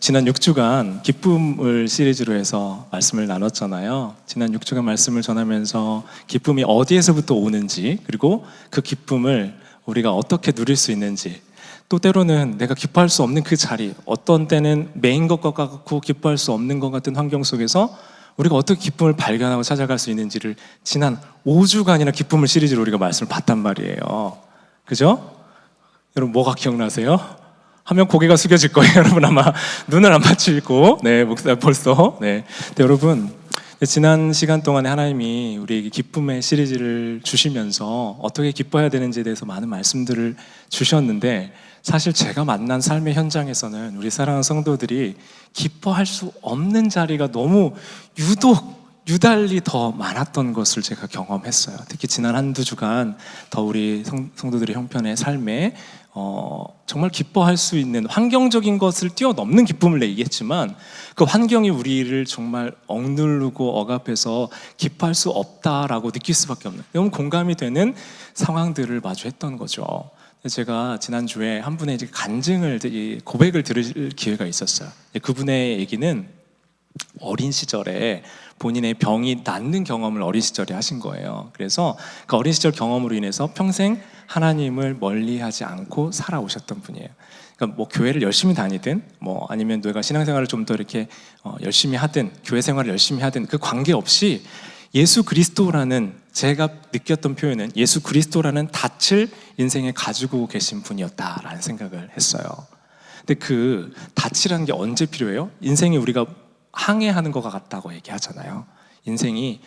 지난 6주간 기쁨을 시리즈로 해서 말씀을 나눴잖아요. 지난 6주간 말씀을 전하면서 기쁨이 어디에서부터 오는지, 그리고 그 기쁨을 우리가 어떻게 누릴 수 있는지, 또 때로는 내가 기뻐할 수 없는 그 자리, 어떤 때는 메인 것과 같고 기뻐할 수 없는 것 같은 환경 속에서 우리가 어떻게 기쁨을 발견하고 찾아갈 수 있는지를 지난 5주간이나 기쁨을 시리즈로 우리가 말씀을 봤단 말이에요. 그죠? 여러분 뭐가 기억나세요? 하면 고개가 숙여질 거예요. 여러분 아마 눈을 안 맞추고 목사 벌써 근데 여러분, 지난 시간 동안에 하나님이 우리에게 기쁨의 시리즈를 주시면서 어떻게 기뻐해야 되는지에 대해서 많은 말씀들을 주셨는데, 사실 제가 만난 삶의 현장에서는 우리 사랑하는 성도들이 기뻐할 수 없는 자리가 너무 유달리 더 많았던 것을 제가 경험했어요. 특히 지난 한두 주간 더 우리 성도들의 형편의 삶에 정말 기뻐할 수 있는 환경적인 것을 뛰어넘는 기쁨을 얘기했지만, 그 환경이 우리를 정말 억누르고 억압해서 기뻐할 수 없다라고 느낄 수밖에 없는, 너무 공감이 되는 상황들을 마주했던 거죠. 제가 지난주에 한 분의 간증을, 고백을 들을 기회가 있었어요. 그분의 얘기는 어린 시절에 본인의 병이 낫는 경험을 어린 시절에 하신 거예요. 그래서 그 어린 시절 경험으로 인해서 평생 하나님을 멀리하지 않고 살아오셨던 분이에요. 그러니까 뭐 교회를 열심히 다니든, 뭐 아니면 내가 신앙생활을 좀 더 이렇게 열심히 하든, 교회 생활을 열심히 하든, 그 관계없이 예수 그리스도라는, 제가 느꼈던 표현은 예수 그리스도라는 닻을 인생에 가지고 계신 분이었다라는 생각을 했어요. 근데 그 닻이라는 게 언제 필요해요? 인생이 우리가 항해하는 것 같다고 얘기하잖아요. 인생이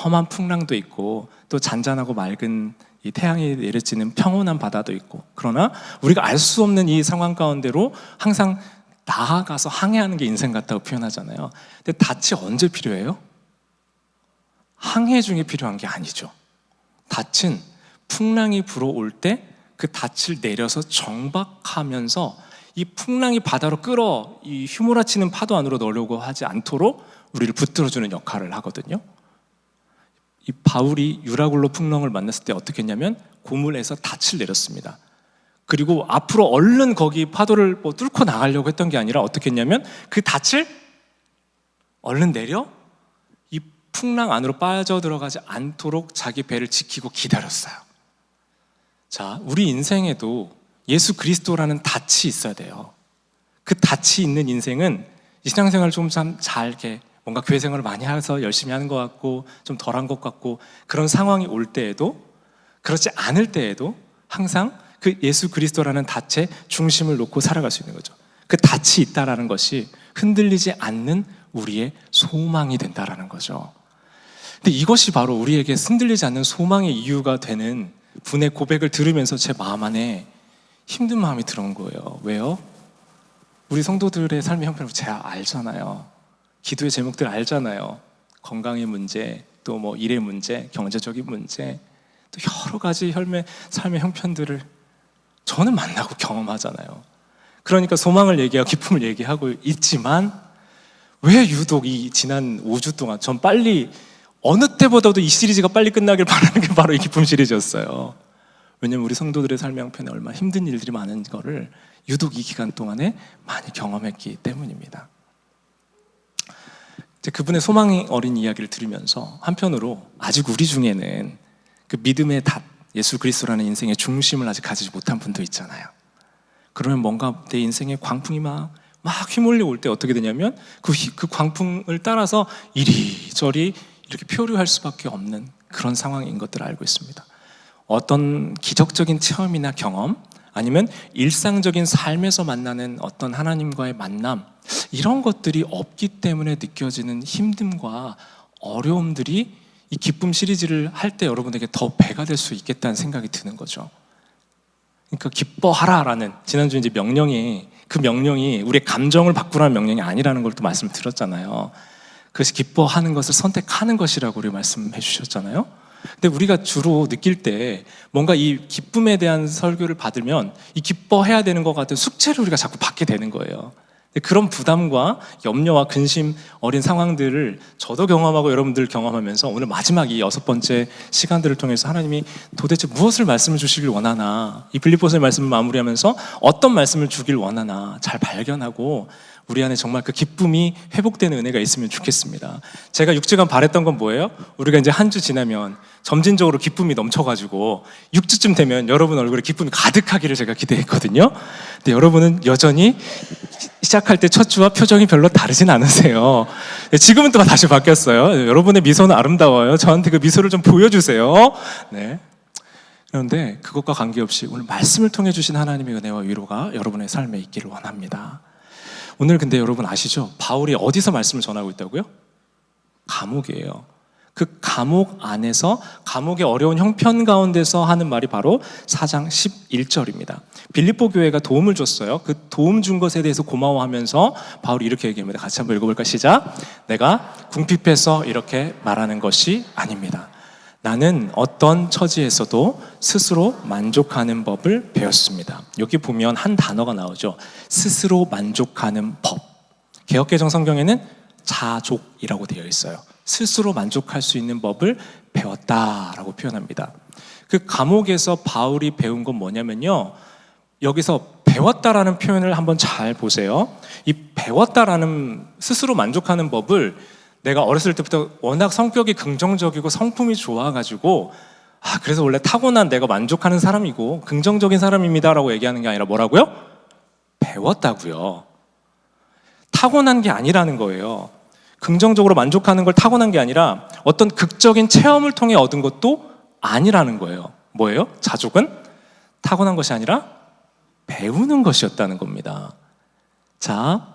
험한 풍랑도 있고 또 잔잔하고 맑은 이 태양이 내려지는 평온한 바다도 있고, 그러나 우리가 알 수 없는 이 상황 가운데로 항상 나아가서 항해하는 게 인생 같다고 표현하잖아요. 근데 닻이 언제 필요해요? 항해 중에 필요한 게 아니죠. 닻은 풍랑이 불어올 때 그 닻을 내려서 정박하면서 이 풍랑이 바다로 이 휘몰아치는 파도 안으로 넣으려고 하지 않도록 우리를 붙들어주는 역할을 하거든요. 이 바울이 유라굴로 풍랑을 만났을 때 어떻게 했냐면 고물에서 닻을 내렸습니다. 그리고 앞으로 얼른 거기 파도를 뚫고 나가려고 했던 게 아니라 어떻게 했냐면 그 닻을 얼른 내려 이 풍랑 안으로 빠져들어가지 않도록 자기 배를 지키고 기다렸어요. 자, 우리 인생에도 예수 그리스도라는 닻이 있어야 돼요. 그 닻이 있는 인생은 이 신앙생활을 좀 잘 이렇게 뭔가 교회 생활을 많이 해서 열심히 하는 것 같고 좀 덜한 것 같고, 그런 상황이 올 때에도, 그렇지 않을 때에도 항상 그 예수 그리스도라는 닻에 중심을 놓고 살아갈 수 있는 거죠. 그 닻이 있다라는 것이 흔들리지 않는 우리의 소망이 된다라는 거죠. 근데 이것이 바로 우리에게 흔들리지 않는 소망의 이유가 되는 분의 고백을 들으면서 제 마음 안에 힘든 마음이 들어온 거예요. 왜요? 우리 성도들의 삶의 형편을 제가 알잖아요. 기도의 제목들 알잖아요. 건강의 문제, 또 뭐 일의 문제, 경제적인 문제, 또 여러 가지 삶의 형편들을 저는 만나고 경험하잖아요. 그러니까 소망을 얘기하고 기쁨을 얘기하고 있지만, 왜 유독 이 지난 5주 동안 전 빨리, 어느 때보다도 이 시리즈가 빨리 끝나길 바라는 게 바로 이 기쁨 시리즈였어요. 왜냐면 우리 성도들의 삶의 형편에 얼마나 힘든 일들이 많은 거를 유독 이 기간 동안에 많이 경험했기 때문입니다. 그분의 소망이 어린 이야기를 들으면서 한편으로 아직 우리 중에는 그 믿음의 닷, 예수 그리스도라는 인생의 중심을 아직 가지지 못한 분도 있잖아요. 그러면 뭔가 내 인생의 광풍이 막 휘몰려 올 때 어떻게 되냐면 그 광풍을 따라서 이리저리 이렇게 표류할 수밖에 없는 그런 상황인 것들을 알고 있습니다. 어떤 기적적인 체험이나 경험, 아니면 일상적인 삶에서 만나는 어떤 하나님과의 만남, 이런 것들이 없기 때문에 느껴지는 힘듦과 어려움들이 이 기쁨 시리즈를 할 때 여러분에게 더 배가 될 수 있겠다는 생각이 드는 거죠. 그러니까 기뻐하라라는 지난주 이제 그 명령이 우리의 감정을 바꾸라는 명령이 아니라는 걸 또 말씀을 드렸잖아요. 그래서 기뻐하는 것을 선택하는 것이라고 우리 말씀해 주셨잖아요. 근데 우리가 주로 느낄 때 뭔가 이 기쁨에 대한 설교를 받으면 이 기뻐해야 되는 것 같은 숙제를 우리가 자꾸 받게 되는 거예요. 그런 부담과 염려와 근심 어린 상황들을 저도 경험하고 여러분들 경험하면서 오늘 마지막 이 6번째 시간들을 통해서 하나님이 도대체 무엇을 말씀을 주시길 원하나, 이 빌립보서의 말씀을 마무리하면서 어떤 말씀을 주길 원하나 잘 발견하고 우리 안에 정말 그 기쁨이 회복되는 은혜가 있으면 좋겠습니다. 제가 6주간 바랬던 건 뭐예요? 우리가 이제 한 주 지나면 점진적으로 기쁨이 넘쳐가지고 6주쯤 되면 여러분 얼굴에 기쁨이 가득하기를 제가 기대했거든요. 근데 여러분은 여전히 시작할 때 첫 주와 표정이 별로 다르진 않으세요. 지금은 또 다시 바뀌었어요. 여러분의 미소는 아름다워요. 저한테 그 미소를 좀 보여주세요. 네. 그런데 그것과 관계없이 오늘 말씀을 통해 주신 하나님의 은혜와 위로가 여러분의 삶에 있기를 원합니다. 오늘 근데 여러분 아시죠? 바울이 어디서 말씀을 전하고 있다고요? 감옥이에요. 그 감옥 안에서 감옥의 어려운 형편 가운데서 하는 말이 바로 4장 11절입니다. 빌립보 교회가 도움을 줬어요. 그 도움 준 것에 대해서 고마워하면서 바울이 이렇게 얘기합니다. 같이 한번 읽어볼까? 시작. 내가 궁핍해서 이렇게 말하는 것이 아닙니다. 나는 어떤 처지에서도 스스로 만족하는 법을 배웠습니다. 여기 보면 한 단어가 나오죠. 스스로 만족하는 법. 개역개정 성경에는 자족이라고 되어 있어요. 스스로 만족할 수 있는 법을 배웠다라고 표현합니다. 그 감옥에서 바울이 배운 건 뭐냐면요, 여기서 배웠다라는 표현을 한번 잘 보세요. 이 배웠다라는 스스로 만족하는 법을 내가 어렸을 때부터 워낙 성격이 긍정적이고 성품이 좋아가지고 그래서 원래 타고난 내가 만족하는 사람이고 긍정적인 사람입니다라고 얘기하는 게 아니라 뭐라고요? 배웠다고요. 타고난 게 아니라는 거예요. 긍정적으로 만족하는 걸 타고난 게 아니라 어떤 극적인 체험을 통해 얻은 것도 아니라는 거예요. 뭐예요? 자족은 타고난 것이 아니라 배우는 것이었다는 겁니다. 자,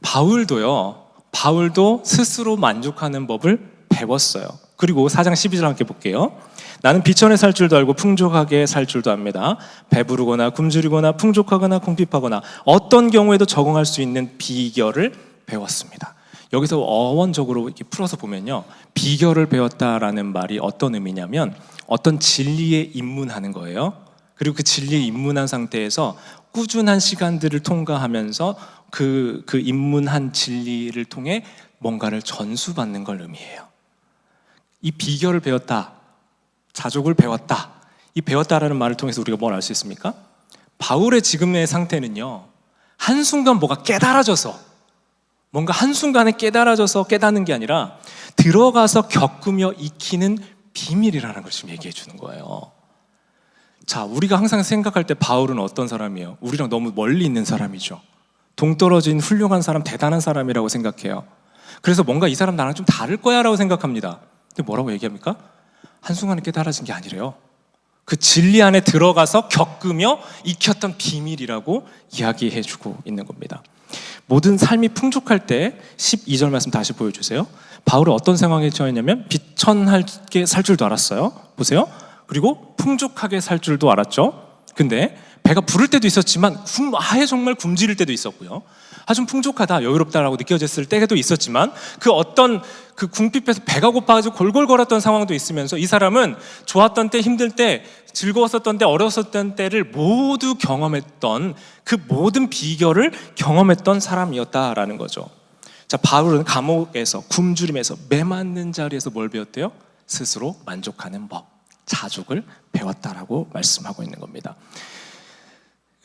바울도 스스로 만족하는 법을 배웠어요. 그리고 4장 12절 함께 볼게요. 나는 비천에 살 줄도 알고 풍족하게 살 줄도 압니다. 배부르거나 굶주리거나 풍족하거나 궁핍하거나 어떤 경우에도 적응할 수 있는 비결을 배웠습니다. 여기서 어원적으로 이렇게 풀어서 보면요, 비결을 배웠다라는 말이 어떤 의미냐면 어떤 진리에 입문하는 거예요. 그리고 그 진리에 입문한 상태에서 꾸준한 시간들을 통과하면서 그 입문한 진리를 통해 뭔가를 전수받는 걸 의미해요. 이 비결을 배웠다, 자족을 배웠다, 이 배웠다라는 말을 통해서 우리가 뭘 알 수 있습니까? 바울의 지금의 상태는요, 한순간 뭐가 깨달아져서, 뭔가 한순간에 깨달아져서 깨닫는 게 아니라 들어가서 겪으며 익히는 비밀이라는 걸 지금 얘기해 주는 거예요. 자, 우리가 항상 생각할 때 바울은 어떤 사람이에요? 우리랑 너무 멀리 있는 사람이죠. 동떨어진 훌륭한 사람, 대단한 사람이라고 생각해요. 그래서 뭔가 이 사람 나랑 좀 다를 거야 라고 생각합니다. 근데 뭐라고 얘기합니까? 한순간에 깨달아진 게 아니래요. 그 진리 안에 들어가서 겪으며 익혔던 비밀이라고 이야기해 주고 있는 겁니다. 모든 삶이 풍족할 때 12절 말씀 다시 보여주세요. 바울은 어떤 상황에 처했냐면 비천하게 살 줄도 알았어요. 보세요. 그리고 풍족하게 살 줄도 알았죠. 근데 배가 부를 때도 있었지만 아예 정말 굶주릴 때도 있었고요. 좀 풍족하다, 여유롭다라고 느껴졌을 때도 있었지만 그 어떤 그 궁핍해서 배가 고파가지고 골골거렸던 상황도 있으면서 이 사람은 좋았던 때, 힘들 때, 즐거웠었던 때, 어려웠었던 때를 모두 경험했던, 그 모든 비결을 경험했던 사람이었다라는 거죠. 자, 바울은 감옥에서, 굶주림에서, 매맞는 자리에서 뭘 배웠대요? 스스로 만족하는 법, 자족을 배웠다라고 말씀하고 있는 겁니다.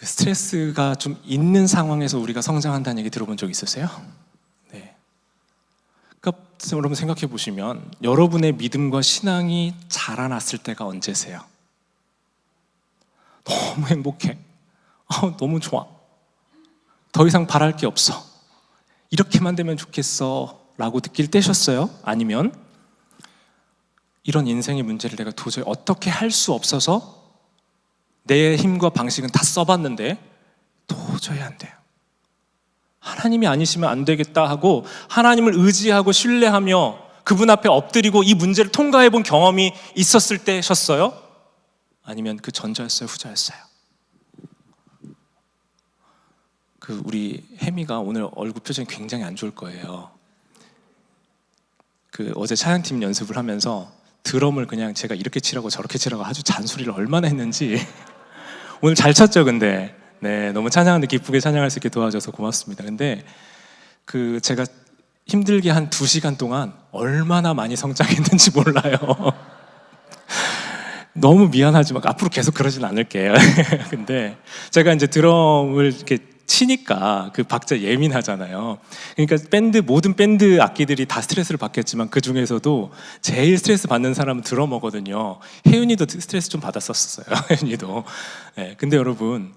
스트레스가 좀 있는 상황에서 우리가 성장한다는 얘기 들어본 적 있으세요? 네. 그러니까 여러분 생각해 보시면 여러분의 믿음과 신앙이 자라났을 때가 언제세요? 너무 행복해. 너무 좋아. 더 이상 바랄 게 없어. 이렇게만 되면 좋겠어 라고 느낄 때셨어요? 아니면 이런 인생의 문제를 내가 도저히 어떻게 할 수 없어서 내 힘과 방식은 다 써봤는데 도저히 안 돼요. 하나님이 아니시면 안 되겠다 하고 하나님을 의지하고 신뢰하며 그분 앞에 엎드리고 이 문제를 통과해 본 경험이 있었을 때셨어요? 아니면 그 전자였어요? 후자였어요? 우리 혜미가 오늘 얼굴 표정이 굉장히 안 좋을 거예요. 어제 찬양팀 연습을 하면서 드럼을 그냥 제가 이렇게 치라고 저렇게 치라고 아주 잔소리를 얼마나 했는지 오늘 잘 쳤죠. 근데 네, 너무 찬양하는데 기쁘게 찬양할 수 있게 도와줘서 고맙습니다. 근데 제가 힘들게 한 2시간 동안 얼마나 많이 성장했는지 몰라요. 너무 미안하지만 앞으로 계속 그러진 않을게요. 근데 제가 이제 드럼을 이렇게 치니까 그 박자 예민하잖아요. 그러니까 모든 밴드 악기들이 다 스트레스를 받겠지만 그 중에서도 제일 스트레스 받는 사람은 드러머거든요. 혜윤이도 스트레스 좀 받았었어요. 혜윤이도. 네, 근데 여러분,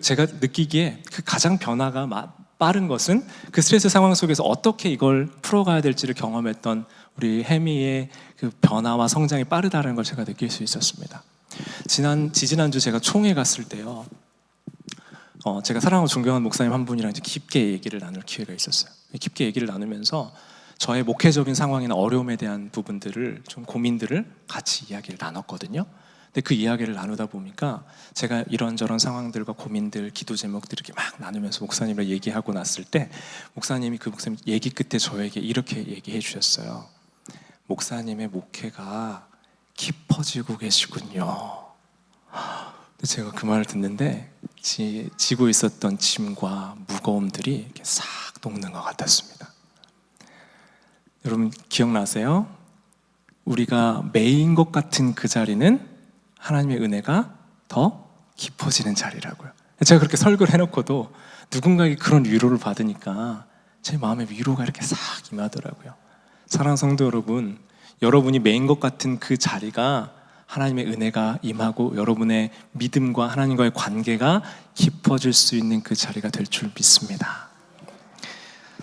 제가 느끼기에 그 가장 변화가 빠른 것은 그 스트레스 상황 속에서 어떻게 이걸 풀어가야 될지를 경험했던 우리 혜미의 그 변화와 성장이 빠르다는 걸 제가 느낄 수 있었습니다. 지지난주 제가 총회 갔을 때요. 제가 사랑하고 존경하는 목사님 한 분이랑 이제 깊게 얘기를 나눌 기회가 있었어요. 깊게 얘기를 나누면서 저의 목회적인 상황이나 어려움에 대한 부분들을 좀 고민들을 같이 이야기를 나눴거든요. 근데 그 이야기를 나누다 보니까 제가 이런저런 상황들과 고민들, 기도 제목들 이렇게 막 나누면서 목사님과 얘기하고 났을 때 목사님 얘기 끝에 저에게 이렇게 얘기해 주셨어요. 목사님의 목회가 깊어지고 계시군요. 근데 제가 그 말을 듣는데 지고 있었던 짐과 무거움들이 이렇게 싹 녹는 것 같았습니다. 여러분 기억나세요? 우리가 매인 것 같은 그 자리는 하나님의 은혜가 더 깊어지는 자리라고요. 제가 그렇게 설교를 해놓고도 누군가에게 그런 위로를 받으니까 제 마음에 위로가 이렇게 싹 임하더라고요. 사랑하는 성도 여러분, 여러분이 매인 것 같은 그 자리가 하나님의 은혜가 임하고 여러분의 믿음과 하나님과의 관계가 깊어질 수 있는 그 자리가 될 줄 믿습니다.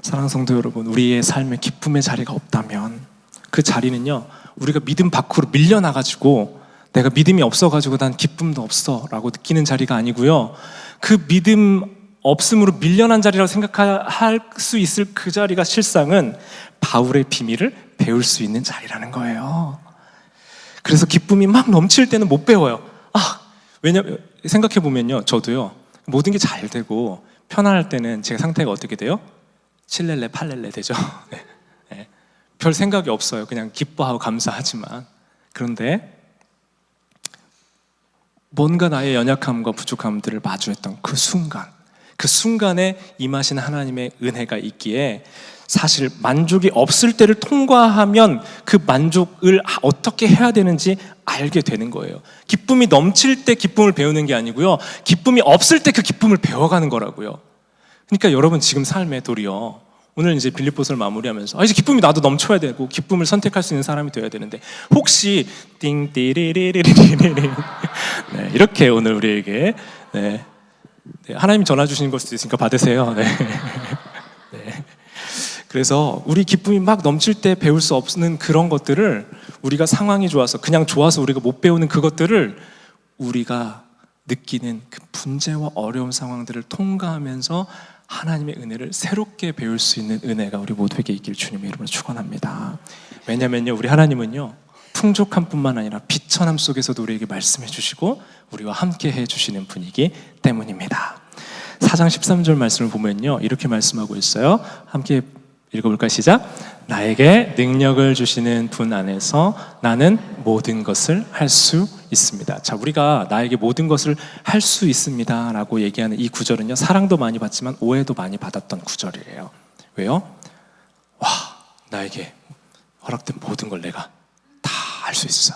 사랑하는 성도 여러분, 우리의 삶에 기쁨의 자리가 없다면 그 자리는요, 우리가 믿음 밖으로 밀려나가지고 내가 믿음이 없어가지고 난 기쁨도 없어 라고 느끼는 자리가 아니고요, 그 믿음 없음으로 밀려난 자리라고 생각할 수 있을 그 자리가 실상은 바울의 비밀을 배울 수 있는 자리라는 거예요. 그래서 기쁨이 막 넘칠 때는 못 배워요. 왜냐면 생각해보면요, 저도요, 모든 게 잘 되고 편안할 때는 제 상태가 어떻게 돼요? 7렐레 8렐레 되죠. 네. 네. 별 생각이 없어요. 그냥 기뻐하고 감사하지만. 그런데 뭔가 나의 연약함과 부족함들을 마주했던 그 순간에 임하신 하나님의 은혜가 있기에 사실 만족이 없을 때를 통과하면 그 만족을 어떻게 해야 되는지 알게 되는 거예요. 기쁨이 넘칠 때 기쁨을 배우는 게 아니고요, 기쁨이 없을 때 그 기쁨을 배워가는 거라고요. 그러니까 여러분 지금 삶의 도리요, 오늘 이제 빌립보서를 마무리하면서 이제 기쁨이 나도 넘쳐야 되고 기쁨을 선택할 수 있는 사람이 되어야 되는데, 혹시 띵띠리리리리리리 네, 이렇게 오늘 우리에게 하나님이 전화 주시는 걸 수도 있으니까 받으세요. 네. 그래서 우리 기쁨이 막 넘칠 때 배울 수 없는 그런 것들을, 우리가 상황이 좋아서 그냥 좋아서 우리가 못 배우는 그것들을 우리가 느끼는 그 문제와 어려운 상황들을 통과하면서 하나님의 은혜를 새롭게 배울 수 있는 은혜가 우리 모두에게 있길 주님의 이름으로 축원합니다. 왜냐면요, 우리 하나님은요, 풍족함 뿐만 아니라 비천함 속에서도 우리에게 말씀해 주시고 우리와 함께 해 주시는 분이기 때문입니다. 4장 13절 말씀을 보면요, 이렇게 말씀하고 있어요. 함께 읽어볼까요? 시작. 나에게 능력을 주시는 분 안에서 나는 모든 것을 할 수 있습니다. 자, 우리가 나에게 모든 것을 할 수 있습니다 라고 얘기하는 이 구절은요, 사랑도 많이 받지만 오해도 많이 받았던 구절이에요. 왜요? 나에게 허락된 모든 걸 내가 다 할 수 있어.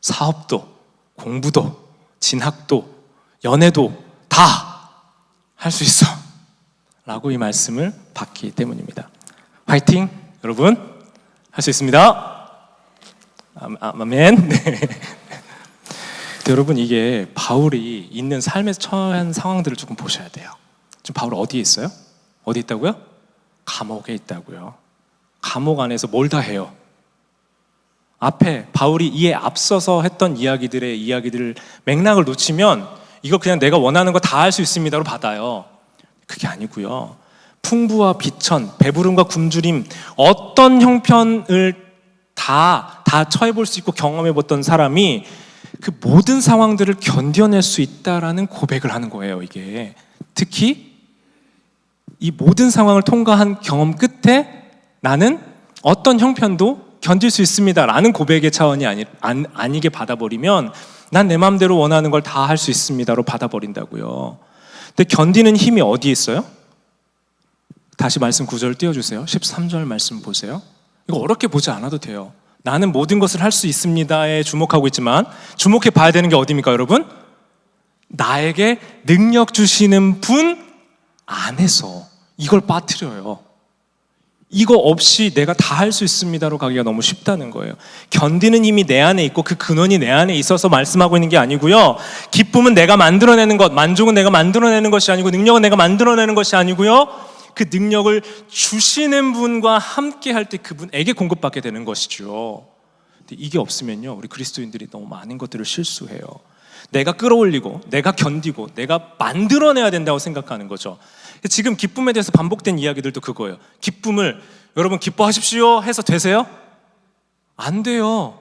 사업도, 공부도, 진학도, 연애도 다 할 수 있어 라고 이 말씀을 받기 때문입니다. 화이팅! 여러분, 할 수 있습니다. 아멘. 네. 여러분, 이게 바울이 있는 삶에서 처한 상황들을 조금 보셔야 돼요. 지금 바울 어디에 있어요? 어디 있다고요? 감옥에 있다고요. 감옥 안에서 뭘 다 해요? 앞에 바울이 이에 앞서서 했던 이야기들을 맥락을 놓치면 이거 그냥 내가 원하는 거 다 할 수 있습니다로 받아요. 그게 아니고요, 풍부와 비천, 배부름과 굶주림, 어떤 형편을 다 처해볼 수 있고 경험해봤던 사람이 그 모든 상황들을 견뎌낼 수 있다라는 고백을 하는 거예요. 이게 특히 이 모든 상황을 통과한 경험 끝에 나는 어떤 형편도 견딜 수 있습니다 라는 고백의 차원이 아니게 받아버리면 난 내 마음대로 원하는 걸 다 할 수 있습니다로 받아버린다고요. 근데 견디는 힘이 어디에 있어요? 다시 말씀 9절 띄워주세요. 13절 말씀 보세요. 이거 어렵게 보지 않아도 돼요. 나는 모든 것을 할 수 있습니다에 주목하고 있지만 주목해 봐야 되는 게 어디입니까, 여러분? 나에게 능력 주시는 분 안에서 이걸 빠뜨려요. 이거 없이 내가 다 할 수 있습니다로 가기가 너무 쉽다는 거예요. 견디는 힘이 내 안에 있고 그 근원이 내 안에 있어서 말씀하고 있는 게 아니고요. 기쁨은 내가 만들어내는 것, 만족은 내가 만들어내는 것이 아니고, 능력은 내가 만들어내는 것이 아니고요. 그 능력을 주시는 분과 함께 할 때 그분에게 공급받게 되는 것이죠. 근데 이게 없으면요, 우리 그리스도인들이 너무 많은 것들을 실수해요. 내가 끌어올리고 내가 견디고 내가 만들어내야 된다고 생각하는 거죠. 지금 기쁨에 대해서 반복된 이야기들도 그거예요. 기쁨을 여러분 기뻐하십시오 해서 되세요? 안 돼요.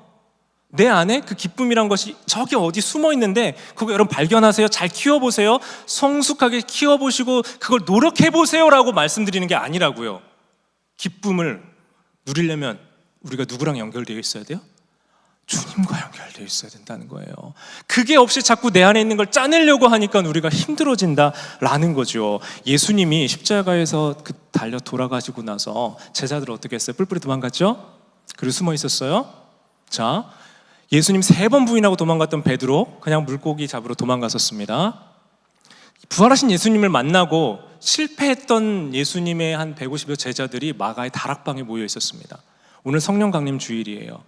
내 안에 그 기쁨이란 것이 저기 어디 숨어 있는데 그거 여러분 발견하세요. 잘 키워보세요. 성숙하게 키워보시고 그걸 노력해보세요 라고 말씀드리는 게 아니라고요. 기쁨을 누리려면 우리가 누구랑 연결되어 있어야 돼요? 주님과 연결되어 있어야 된다는 거예요. 그게 없이 자꾸 내 안에 있는 걸 짜내려고 하니까 우리가 힘들어진다라는 거죠. 예수님이 십자가에서 달려 돌아가시고 나서 제자들 어떻게 했어요? 뿔뿔이 도망갔죠? 그리고 숨어 있었어요. 자, 예수님 3번 부인하고 도망갔던 베드로 그냥 물고기 잡으러 도망갔었습니다. 부활하신 예수님을 만나고 실패했던 예수님의 한 150여 제자들이 마가의 다락방에 모여 있었습니다. 오늘 성령 강림 주일이에요.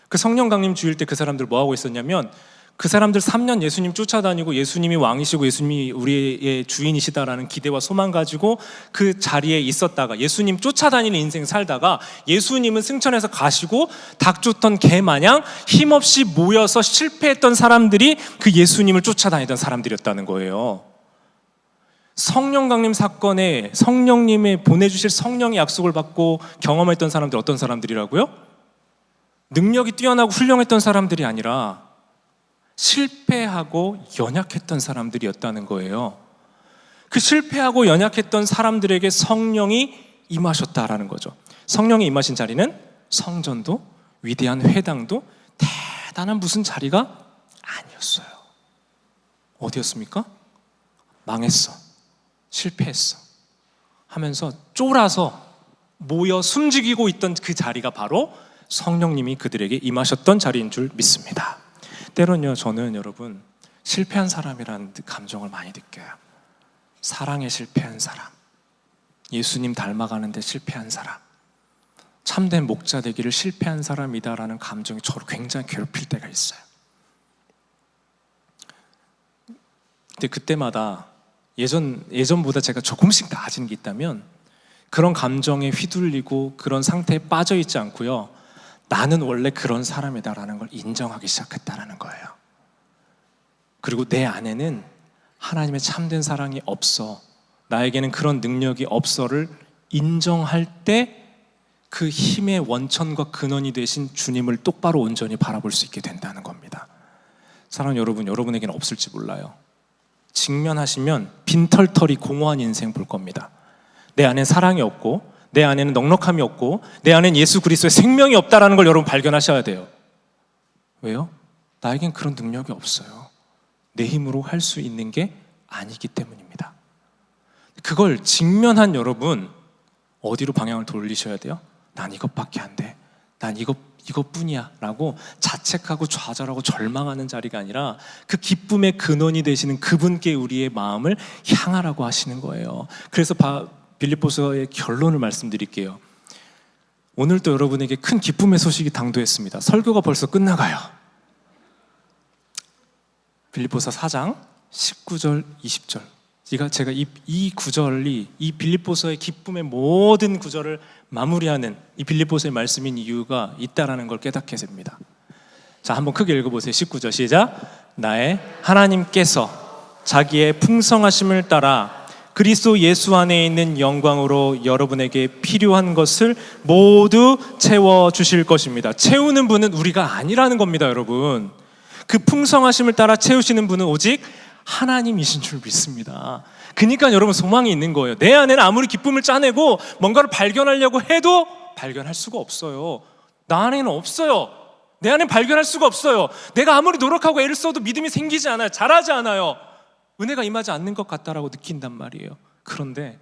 그 성령 강림 주일 때 그 사람들 뭐 하고 있었냐면, 그 사람들 3년 예수님 쫓아다니고 예수님이 왕이시고 예수님이 우리의 주인이시다라는 기대와 소망 가지고 그 자리에 있었다가 예수님 쫓아다니는 인생 살다가 예수님은 승천해서 가시고 닭 쫓던 개 마냥 힘없이 모여서 실패했던 사람들이 그 예수님을 쫓아다니던 사람들이었다는 거예요. 성령 강림 사건에 성령님의 보내주실 성령의 약속을 받고 경험했던 사람들 어떤 사람들이라고요? 능력이 뛰어나고 훌륭했던 사람들이 아니라 실패하고 연약했던 사람들이었다는 거예요. 그 실패하고 연약했던 사람들에게 성령이 임하셨다라는 거죠. 성령이 임하신 자리는 성전도 위대한 회당도 대단한 무슨 자리가 아니었어요. 어디였습니까? 망했어, 실패했어 하면서 쫄아서 모여 숨죽이고 있던 그 자리가 바로 성령님이 그들에게 임하셨던 자리인 줄 믿습니다. 때론요, 저는 여러분 실패한 사람이라는 감정을 많이 느껴요. 사랑에 실패한 사람, 예수님 닮아가는데 실패한 사람, 참된 목자 되기를 실패한 사람이다라는 감정이 저를 굉장히 괴롭힐 때가 있어요. 근데 그때마다 예전보다 제가 조금씩 나아지는 게 있다면 그런 감정에 휘둘리고 그런 상태에 빠져 있지 않고요, 나는 원래 그런 사람이다라는 걸 인정하기 시작했다라는 거예요. 그리고 내 안에는 하나님의 참된 사랑이 없어, 나에게는 그런 능력이 없어를 인정할 때 그 힘의 원천과 근원이 되신 주님을 똑바로 온전히 바라볼 수 있게 된다는 겁니다. 사랑하는 여러분, 여러분에게는 없을지 몰라요. 직면하시면 빈털터리 공허한 인생 볼 겁니다. 내 안엔 사랑이 없고 내 안에는 넉넉함이 없고 내 안에는 예수 그리스도의 생명이 없다라는 걸 여러분 발견하셔야 돼요. 왜요? 나에겐 그런 능력이 없어요. 내 힘으로 할 수 있는 게 아니기 때문입니다. 그걸 직면한 여러분, 어디로 방향을 돌리셔야 돼요? 난 이것밖에 안 돼, 난 이것뿐이야 라고 자책하고 좌절하고 절망하는 자리가 아니라 그 기쁨의 근원이 되시는 그분께 우리의 마음을 향하라고 하시는 거예요. 그래서 빌립보서의 결론을 말씀드릴게요. 오늘 또 여러분에게 큰 기쁨의 소식이 당도했습니다. 설교가 벌써 끝나가요. 빌립보서 4장 19절 20절, 제가 이 구절이 이 빌립보서의 기쁨의 모든 구절을 마무리하는 이 빌립보서의 말씀인 이유가 있다라는 걸 깨닫게 됩니다. 자, 한번 크게 읽어보세요. 19절 시작. 나의 하나님께서 자기의 풍성하심을 따라 그리스도 예수 안에 있는 영광으로 여러분에게 필요한 것을 모두 채워주실 것입니다. 채우는 분은 우리가 아니라는 겁니다, 여러분. 그 풍성하심을 따라 채우시는 분은 오직 하나님이신 줄 믿습니다. 그러니까 여러분 소망이 있는 거예요. 내 안에는 아무리 기쁨을 짜내고 뭔가를 발견하려고 해도 발견할 수가 없어요. 나 안에는 없어요. 내 안에 발견할 수가 없어요. 내가 아무리 노력하고 애를 써도 믿음이 생기지 않아요. 자라지 않아요. 은혜가 임하지 않는 것 같다라고 느낀단 말이에요. 그런데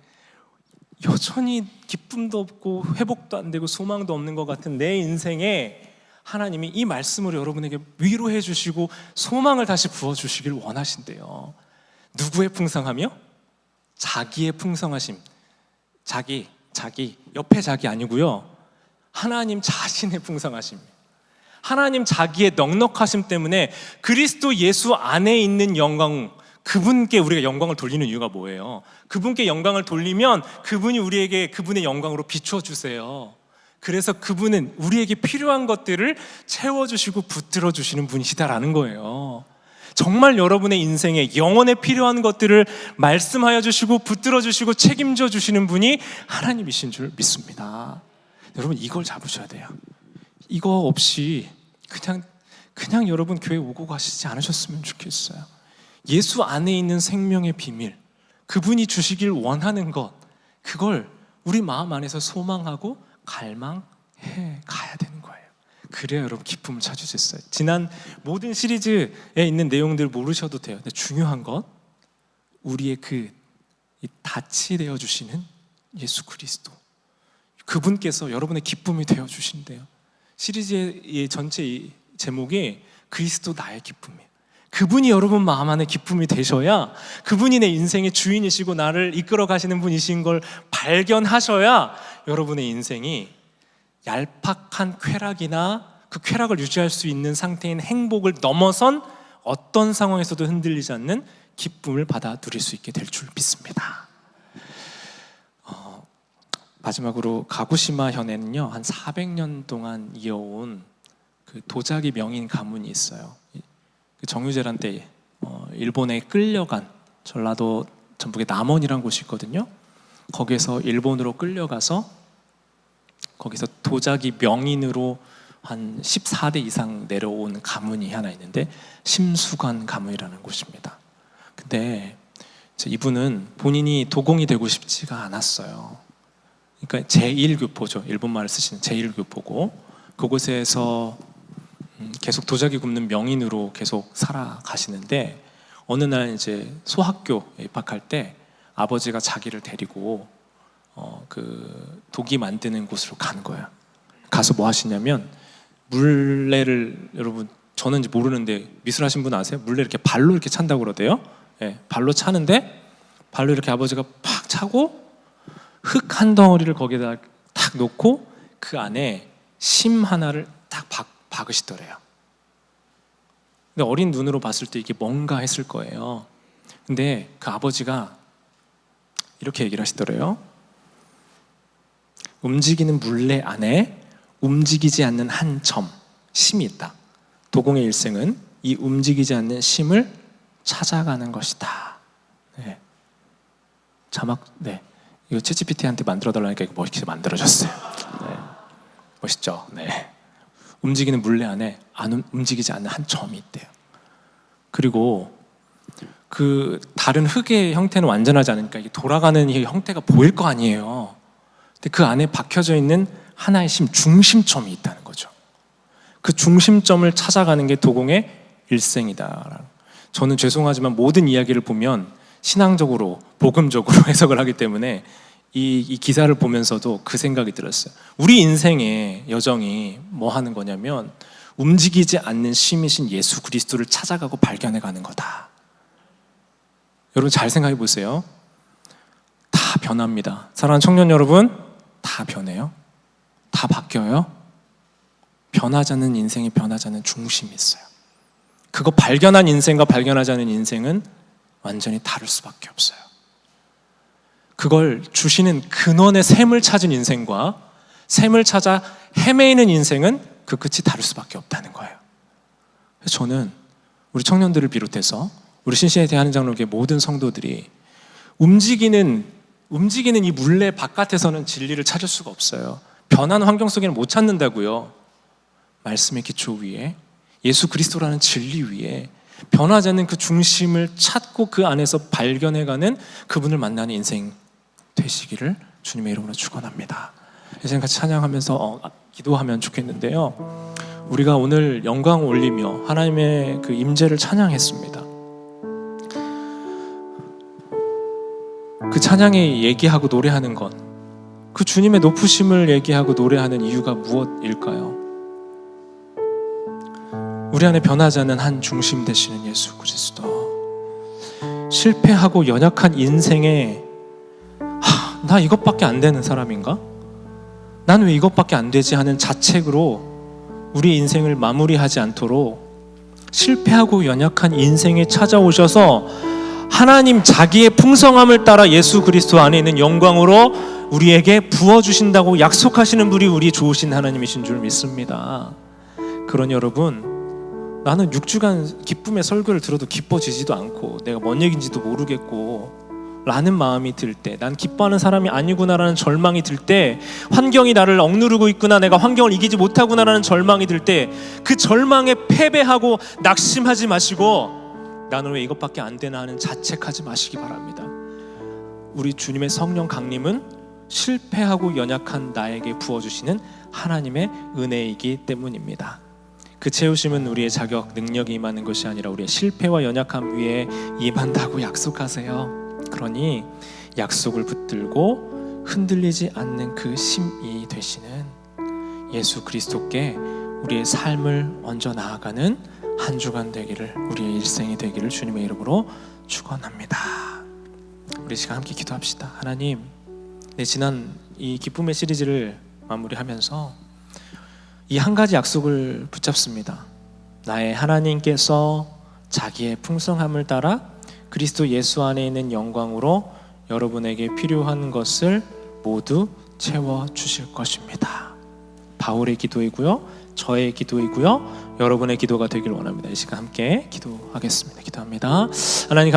여전히 기쁨도 없고 회복도 안 되고 소망도 없는 것 같은 내 인생에 하나님이 이 말씀으로 여러분에게 위로해 주시고 소망을 다시 부어주시길 원하신대요. 누구의 풍성하며? 자기의 풍성하심, 자기 옆에 자기 아니고요, 하나님 자신의 풍성하심, 하나님 자기의 넉넉하심 때문에 그리스도 예수 안에 있는 영광, 그분께 우리가 영광을 돌리는 이유가 뭐예요? 그분께 영광을 돌리면 그분이 우리에게 그분의 영광으로 비추어 주세요. 그래서 그분은 우리에게 필요한 것들을 채워주시고 붙들어 주시는 분이시다라는 거예요. 정말 여러분의 인생에 영혼에 필요한 것들을 말씀하여 주시고 붙들어 주시고 책임져 주시는 분이 하나님이신 줄 믿습니다. 여러분, 이걸 잡으셔야 돼요. 이거 없이 그냥 여러분 교회 오고 가시지 않으셨으면 좋겠어요. 예수 안에 있는 생명의 비밀, 그분이 주시길 원하는 것, 그걸 우리 마음 안에서 소망하고 갈망해 가야 되는 거예요. 그래야 여러분 기쁨을 찾을 수 있어요. 지난 모든 시리즈에 있는 내용들 모르셔도 돼요. 근데 중요한 것, 우리의 그 닻이 되어 주시는 예수 그리스도, 그분께서 여러분의 기쁨이 되어 주신대요. 시리즈의 전체 제목이 그리스도 나의 기쁨이에요. 그분이 여러분 마음 안에 기쁨이 되셔야, 그분이 내 인생의 주인이시고 나를 이끌어 가시는 분이신 걸 발견하셔야 여러분의 인생이 얄팍한 쾌락이나 그 쾌락을 유지할 수 있는 상태인 행복을 넘어선 어떤 상황에서도 흔들리지 않는 기쁨을 받아 누릴 수 있게 될 줄 믿습니다. 마지막으로 가고시마 현에는요, 한 400년 동안 이어온 그 도자기 명인 가문이 있어요. 그 정유재란 때 일본에 끌려간, 전라도 전북의 남원이라는 곳이 있거든요. 거기에서 일본으로 끌려가서 거기서 도자기 명인으로 한 14대 이상 내려온 가문이 하나 있는데 심수관 가문이라는 곳입니다. 근데 이분은 본인이 도공이 되고 싶지가 않았어요. 그러니까 제1교포죠. 일본말을 쓰시는 제1교포고, 그곳에서 계속 도자기 굽는 명인으로 계속 살아가시는데, 어느 날 이제 소학교에 입학할 때 아버지가 자기를 데리고 그 도기 만드는 곳으로 가는 거예요. 가서 뭐 하시냐면, 물레를, 여러분 저는 모르는데 미술하신 분 아세요? 물레 이렇게 발로 이렇게 찬다고 그러대요. 네, 발로 차는데, 발로 이렇게 아버지가 팍 차고 흙 한 덩어리를 거기에다 탁 놓고 그 안에 심 하나를 딱 박으시더래요. 근데 어린 눈으로 봤을 때 이게 뭔가 했을 거예요. 근데 그 아버지가 이렇게 얘기를 하시더래요. 움직이는 물레 안에 움직이지 않는 한 점, 심이 있다. 도공의 일생은 이 움직이지 않는 심을 찾아가는 것이다. 네. 자막, 네. 이거 챗GPT한테 만들어달라니까 이거 멋있게 만들어졌어요. 네. 멋있죠? 네. 움직이는 물레 안에 움직이지 않는 한 점이 있대요. 그리고 그 다른 흙의 형태는 완전하지 않으니까 이게 돌아가는 이 형태가 보일 거 아니에요. 근데 그 안에 박혀져 있는 하나의 심, 중심점이 있다는 거죠. 그 중심점을 찾아가는 게 도공의 일생이다. 저는 죄송하지만 모든 이야기를 보면 신앙적으로, 복음적으로 해석을 하기 때문에 이 기사를 보면서도 그 생각이 들었어요. 우리 인생의 여정이 뭐 하는 거냐면 움직이지 않는 심이신 예수 그리스도를 찾아가고 발견해가는 거다. 여러분 잘 생각해 보세요. 다 변합니다. 사랑하는 청년 여러분, 다 변해요. 다 바뀌어요. 변하지 않는 인생이 변하지 않는 중심이 있어요. 그거 발견한 인생과 발견하지 않은 인생은 완전히 다를 수밖에 없어요. 그걸 주시는 근원의 샘을 찾은 인생과 샘을 찾아 헤매이는 인생은 그 끝이 다를 수밖에 없다는 거예요. 그래서 저는 우리 청년들을 비롯해서 우리 신시에 대한 장로교회 모든 성도들이 움직이는 이 물레 바깥에서는 진리를 찾을 수가 없어요. 변한 환경 속에는 못 찾는다고요. 말씀의 기초 위에, 예수 그리스도라는 진리 위에 변하지 않는 그 중심을 찾고 그 안에서 발견해가는 그분을 만나는 인생 되시기를 주님의 이름으로 축원합니다. 이제 같이 찬양하면서 기도하면 좋겠는데요. 우리가 오늘 영광 올리며 하나님의 그 임재를 찬양했습니다. 그 찬양에 얘기하고 노래하는 것, 그 주님의 높으심을 얘기하고 노래하는 이유가 무엇일까요? 우리 안에 변하지 않는 한 중심 되시는 예수 그리스도, 실패하고 연약한 인생에 나 이것밖에 안 되는 사람인가? 난 왜 이것밖에 안 되지 하는 자책으로 우리 인생을 마무리하지 않도록 실패하고 연약한 인생에 찾아오셔서 하나님 자기의 풍성함을 따라 예수 그리스도 안에 있는 영광으로 우리에게 부어주신다고 약속하시는 분이 우리 좋으신 하나님이신 줄 믿습니다. 그러니 여러분, 나는 6주간 기쁨의 설교를 들어도 기뻐지지도 않고 내가 뭔 얘기인지도 모르겠고 라는 마음이 들 때, 난 기뻐하는 사람이 아니구나라는 절망이 들 때, 환경이 나를 억누르고 있구나, 내가 환경을 이기지 못하구나라는 절망이 들 때, 그 절망에 패배하고 낙심하지 마시고 나는 왜 이것밖에 안 되나 하는 자책하지 마시기 바랍니다. 우리 주님의 성령 강림은 실패하고 연약한 나에게 부어주시는 하나님의 은혜이기 때문입니다. 그 채우심은 우리의 자격, 능력이 임하는 것이 아니라 우리의 실패와 연약함 위에 임한다고 약속하세요. 그러니 약속을 붙들고 흔들리지 않는 그 심이 되시는 예수 그리스도께 우리의 삶을 얹어 나아가는 한 주간 되기를, 우리의 일생이 되기를 주님의 이름으로 축원합니다. 우리 시간 함께 기도합시다. 하나님, 지난 이 기쁨의 시리즈를 마무리하면서 이 한 가지 약속을 붙잡습니다. 나의 하나님께서 자기의 풍성함을 따라 그리스도 예수 안에 있는 영광으로 여러분에게 필요한 것을 모두 채워주실 것입니다. 바울의 기도이고요, 저의 기도이고요, 여러분의 기도가 되길 원합니다. 이 시간 함께 기도하겠습니다. 기도합니다. 하나님